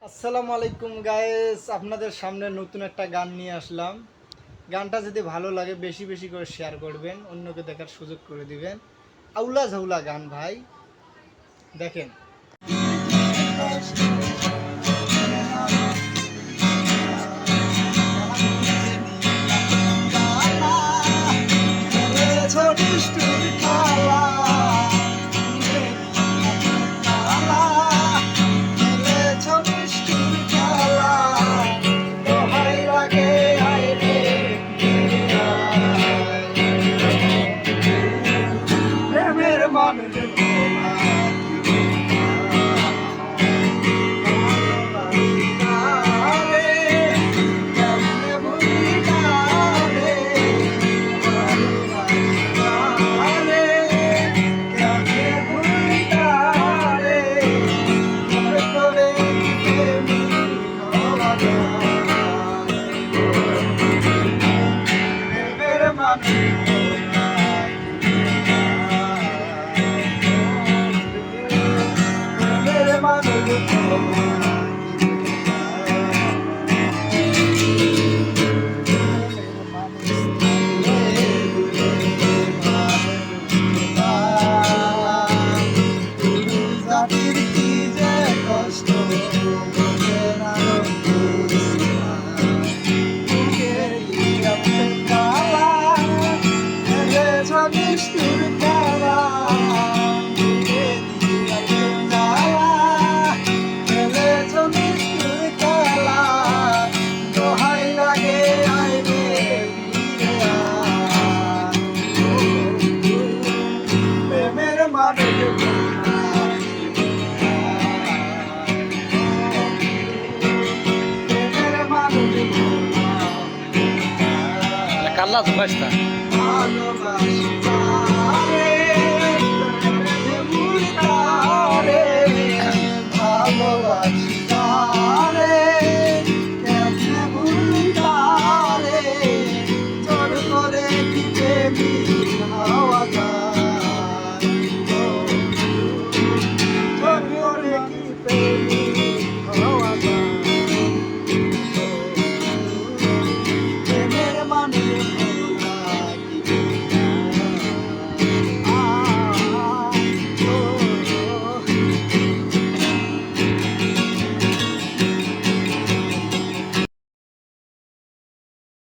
আসসালামু আলাইকুম গাইস, আপনাদের সামনে নতুন একটা গান নিয়ে আসলাম। গানটা যদি ভালো লাগে বেশি বেশি করে শেয়ার করবেন, অন্যকে দেখার সুযোগ করে দিবেন। আউলা ঝাউলা গান ভাই, দেখেন। Carlos Costa.